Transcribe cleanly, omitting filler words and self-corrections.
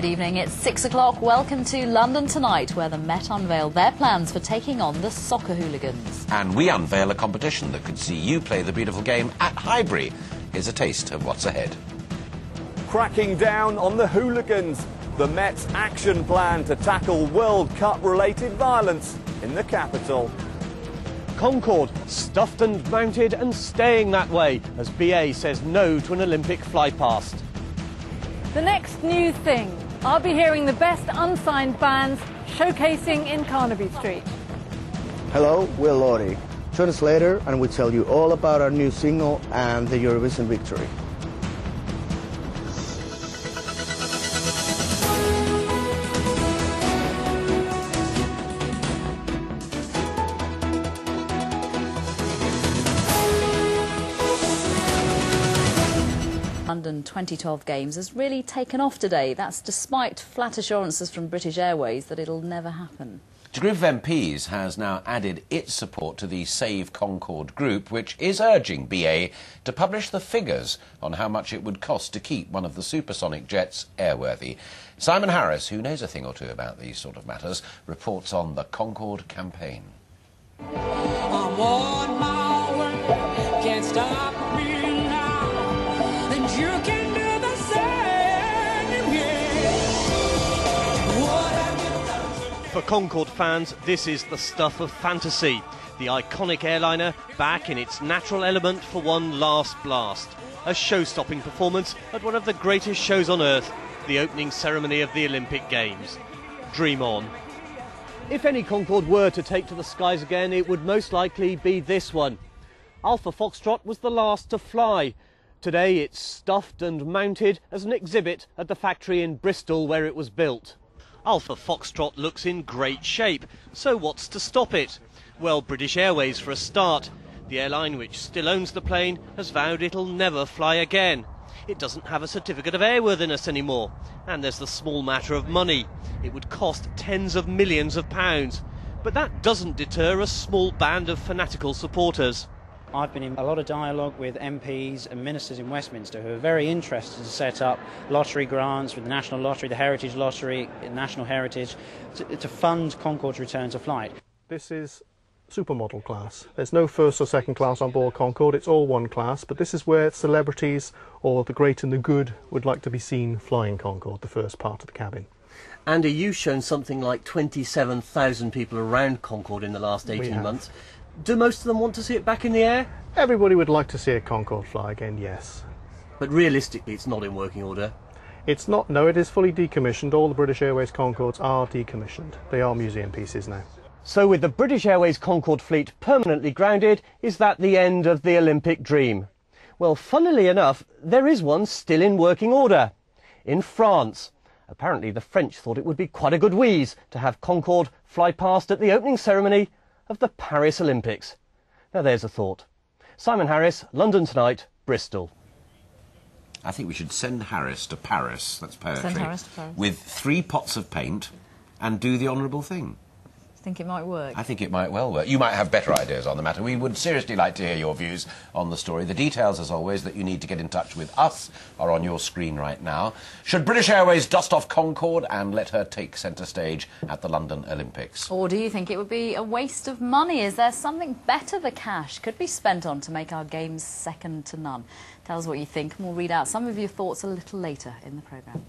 Good evening, it's 6 o'clock. Welcome to London Tonight, where the Met unveiled their plans for taking on the soccer hooligans. And we unveil a competition that could see you play the beautiful game at Highbury. Here's a taste of what's ahead. Cracking down on the hooligans. The Met's action plan to tackle World Cup-related violence in the capital. Concorde, stuffed and mounted and staying that way, as BA says no to an Olympic flypast. The next new thing, I'll be hearing the best unsigned bands showcasing in Carnaby Street. Hello, we're Lottie. Join us later and we'll tell you all about our new single and the Eurovision victory. London 2012 Games has really taken off today. That's despite flat assurances from British Airways that it'll never happen. The group of MPs has now added its support to the Save Concorde group, which is urging BA to publish the figures on how much it would cost to keep one of the supersonic jets airworthy. Simon Harris, who knows a thing or two about these sort of matters, reports on the Concorde campaign. I'm on my way, can't stop me now, and you can do the same, yeah. What have you done? For Concorde fans, this is the stuff of fantasy. The iconic airliner back in its natural element for one last blast. A show-stopping performance at one of the greatest shows on earth, the opening ceremony of the Olympic Games. Dream on. If any Concorde were to take to the skies again, it would most likely be this one. Alpha Foxtrot was the last to fly. Today it's stuffed and mounted as an exhibit at the factory in Bristol where it was built. Alpha Foxtrot looks in great shape, so what's to stop it? Well, British Airways for a start. The airline, which still owns the plane, has vowed it'll never fly again. It doesn't have a certificate of airworthiness anymore. And there's the small matter of money. It would cost tens of millions of pounds. But that doesn't deter a small band of fanatical supporters. I've been in a lot of dialogue with MPs and ministers in Westminster who are very interested to set up lottery grants with the National Lottery, the Heritage Lottery, National Heritage, to fund Concorde's return to flight. This is supermodel class. There's no first or second class on board Concorde, it's all one class, but this is where celebrities or the great and the good would like to be seen flying Concorde, the first part of the cabin. Andy, you've shown something like 27,000 people around Concorde in the last 18 months. Do most of them want to see it back in the air? Everybody would like to see a Concorde fly again, yes. But realistically, it's not in working order. It's not, no, it is fully decommissioned. All the British Airways Concordes are decommissioned. They are museum pieces now. So with the British Airways Concorde fleet permanently grounded, is that the end of the Olympic dream? Well, funnily enough, there is one still in working order. In France. Apparently the French thought it would be quite a good wheeze to have Concorde fly past at the opening ceremony of the Paris Olympics. Now there's a thought. Simon Harris, London Tonight, Bristol. I think we should send Harris to Paris, that's poetry, Send Harris to Paris. with 3 pots of paint and do the honourable thing. Think it might work? I think it might well work. You might have better ideas on the matter. We would seriously like to hear your views on the story. The details, as always, that you need to get in touch with us are on your screen right now. Should British Airways dust off Concorde and let her take centre stage at the London Olympics? Or do you think it would be a waste of money? Is there something better the cash could be spent on to make our games second to none? Tell us what you think and we'll read out some of your thoughts a little later in the programme.